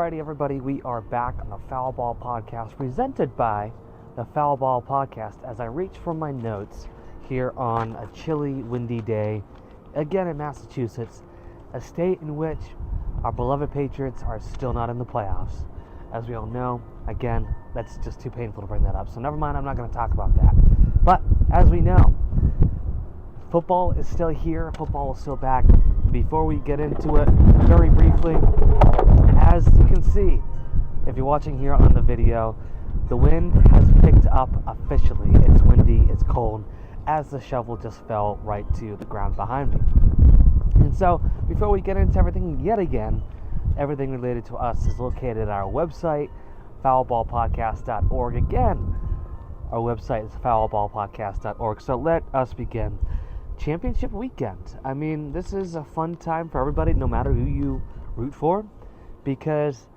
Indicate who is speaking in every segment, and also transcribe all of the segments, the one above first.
Speaker 1: Alrighty, everybody, we are back on the Foul Ball Podcast, presented by the Foul Ball Podcast, as I reach for my notes here on a chilly, windy day, again in Massachusetts, a state in which our beloved Patriots are still not in the playoffs. As we all know, again, that's just too painful to bring that up, so never mind, I'm not going to talk about that. But, as we know, football is still here, football is still back. Before we get into it, very briefly, as you can see, if you're watching here on the video, the wind has picked up officially. It's windy, it's cold, as the shovel just fell right to the ground behind me. And so, before we get into everything yet again, everything related to us is located at our website, foulballpodcast.org. Again, our website is foulballpodcast.org. So let us begin. Championship weekend. I mean, this is a fun time for everybody, no matter who you root for, because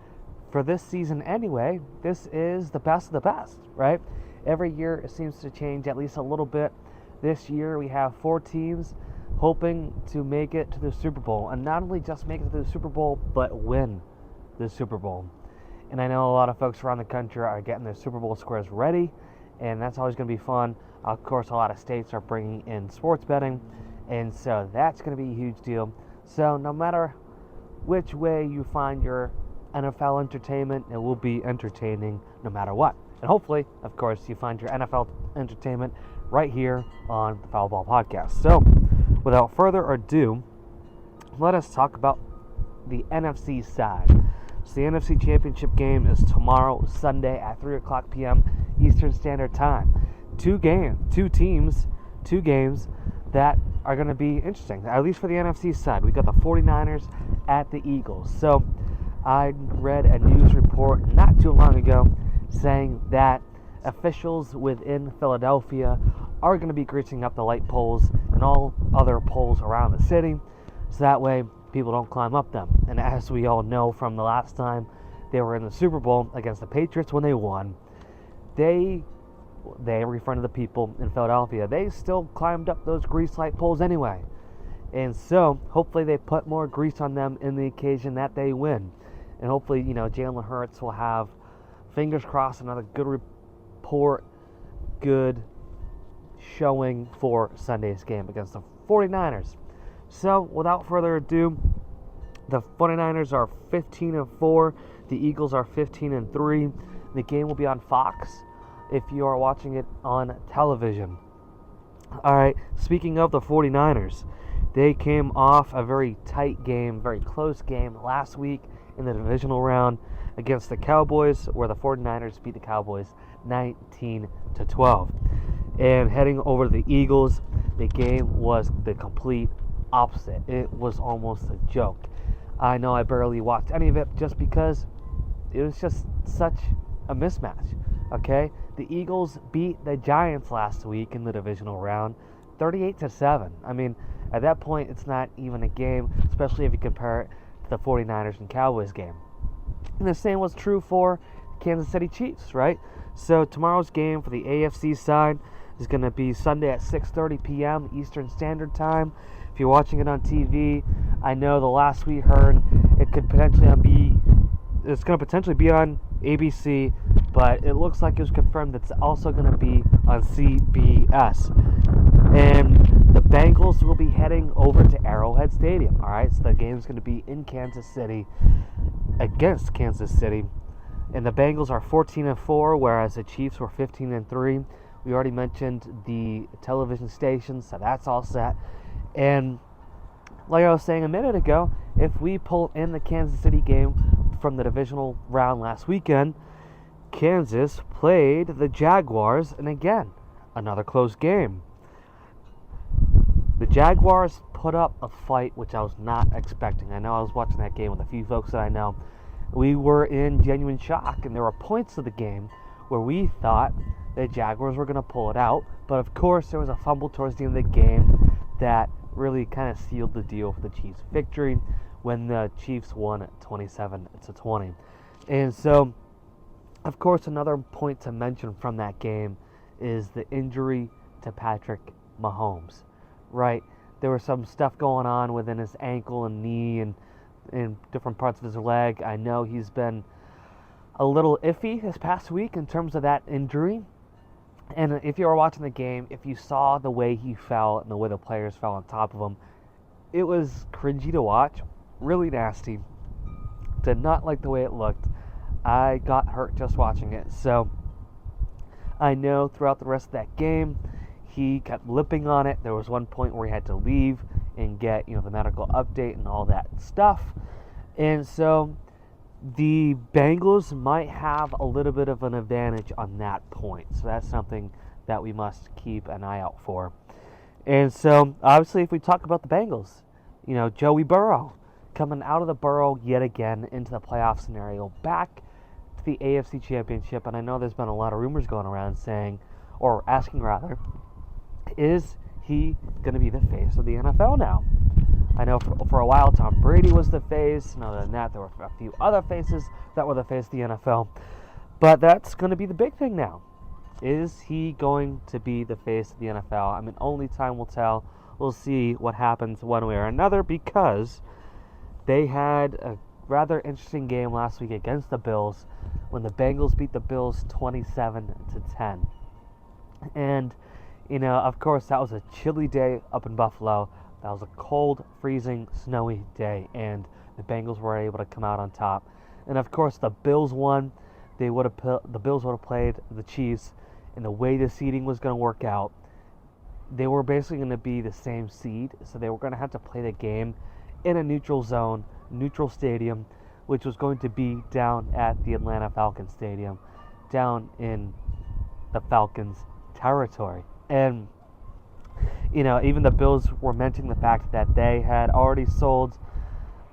Speaker 1: for this season anyway, this is the best of the best, right? Every year it seems to change at least a little bit. This year we have 4 teams hoping to make it to the Super Bowl, and not only just make it to the Super Bowl, but win the Super Bowl. And I know a lot of folks around the country are getting their Super Bowl squares ready, and that's always going to be fun. Of course, a lot of states are bringing in sports betting, and so that's going to be a huge deal. So no matter which way you find your NFL entertainment, it will be entertaining no matter what. And hopefully, of course, you find your NFL entertainment right here on the Foul Ball Podcast. So, without further ado, let us talk about the NFC side. So the NFC Championship game is tomorrow, Sunday at 3 o'clock p.m. Eastern Standard Time. Two games that are going to be interesting, at least for the NFC side. We got the 49ers at the Eagles. So I read a news report not too long ago saying that officials within Philadelphia are going to be greasing up the light poles and all other poles around the city, so that way people don't climb up them. And as we all know from the last time they were in the Super Bowl against the Patriots when they won, they referring to the people in Philadelphia, they still climbed up those grease light poles anyway. And so, hopefully they put more grease on them in the occasion that they win. And hopefully, Jalen Hurts will have, fingers crossed, another good report, good showing for Sunday's game against the 49ers. So, without further ado, the 49ers are 15-4. The Eagles are 15-3. The game will be on Fox if you are watching it on television. Alright, speaking of the 49ers, they came off a very tight game, very close game last week in the divisional round against the Cowboys, where the 49ers beat the Cowboys 19-12. And heading over to the Eagles, the game was the complete opposite. It was almost a joke. I know I barely watched any of it just because it was just such a mismatch. Okay, the Eagles beat the Giants last week in the divisional round 38-7. I mean, at that point, it's not even a game, especially if you compare it to the 49ers and Cowboys game. And the same was true for Kansas City Chiefs, right? So tomorrow's game for the AFC side is going to be Sunday at 6:30 p.m. Eastern Standard Time. If you're watching it on TV, I know the last we heard, it's going to potentially be on ABC, but it looks like it was confirmed that it's also going to be on CBS. And the Bengals will be heading over to Arrowhead Stadium. Alright, so the game's going to be in Kansas City against Kansas City. And the Bengals are 14-4, whereas the Chiefs were 15-3. We already mentioned the television stations, so that's all set. And like I was saying a minute ago, if we pull in the Kansas City game from the divisional round last weekend, Kansas played the Jaguars, and again, another close game. The Jaguars put up a fight which I was not expecting. I know I was watching that game with a few folks that I know. We were in genuine shock, and there were points of the game where we thought the Jaguars were going to pull it out, but of course there was a fumble towards the end of the game that really kind of sealed the deal for the Chiefs' victory when the Chiefs won 27-20. And so, of course, another point to mention from that game is the injury to Patrick Mahomes, right? There was some stuff going on within his ankle and knee, and in different parts of his leg. I know he's been a little iffy this past week in terms of that injury. And if you were watching the game, if you saw the way he fell and the way the players fell on top of him, it was cringy to watch, really nasty. Did not like the way it looked. I got hurt just watching it. So I know throughout the rest of that game, he kept lipping on it. There was one point where he had to leave and get, the medical update and all that stuff. And so the Bengals might have a little bit of an advantage on that point. So that's something that we must keep an eye out for. And so, obviously, if we talk about the Bengals, Joey Burrow coming out of the Burrow yet again into the playoff scenario, back to the AFC Championship. And I know there's been a lot of rumors going around saying, or asking rather, is he going to be the face of the NFL now? I know for a while Tom Brady was the face, and other than that, there were a few other faces that were the face of the NFL. But that's going to be the big thing now. Is he going to be the face of the NFL? I mean, only time will tell. We'll see what happens one way or another, because they had a rather interesting game last week against the Bills when the Bengals beat the Bills 27-10. And, of course, that was a chilly day up in Buffalo. That was a cold, freezing, snowy day, and the Bengals were able to come out on top. And of course, the Bills won. The Bills would have played the Chiefs, and the way the seeding was going to work out, they were basically going to be the same seed, so they were going to have to play the game in a neutral zone, neutral stadium, which was going to be down at the Atlanta Falcons Stadium, down in the Falcons' territory. And even the Bills were mentioning the fact that they had already sold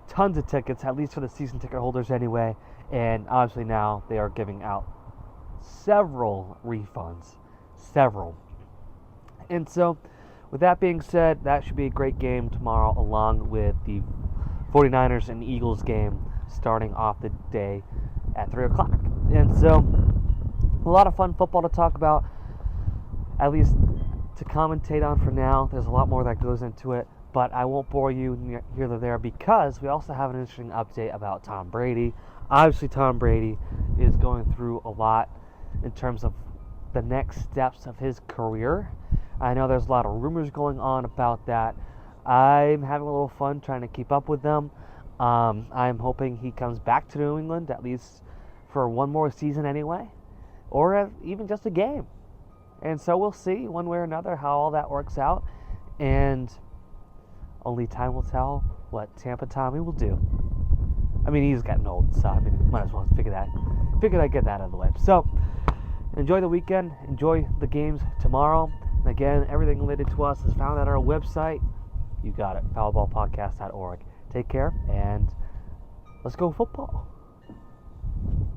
Speaker 1: tons of tickets, at least for the season ticket holders anyway, and obviously now they are giving out several refunds. Several. And so, with that being said, that should be a great game tomorrow, along with the 49ers and Eagles game starting off the day at 3 o'clock. And so, a lot of fun football to talk about, at least to commentate on for now. There's a lot more that goes into it, but I won't bore you here or there, because we also have an interesting update about Tom Brady. Obviously, Tom Brady is going through a lot in terms of the next steps of his career. I know there's a lot of rumors going on about that. I'm having a little fun trying to keep up with them. I'm hoping he comes back to New England, at least for one more season anyway, or even just a game. And so we'll see one way or another how all that works out. And only time will tell what Tampa Tommy will do. I mean, he's getting old, so might as well figure I'd get that out of the way. So, enjoy the weekend. Enjoy the games tomorrow. And again, everything related to us is found at our website. You got it, foulballpodcast.org. Take care, and let's go football.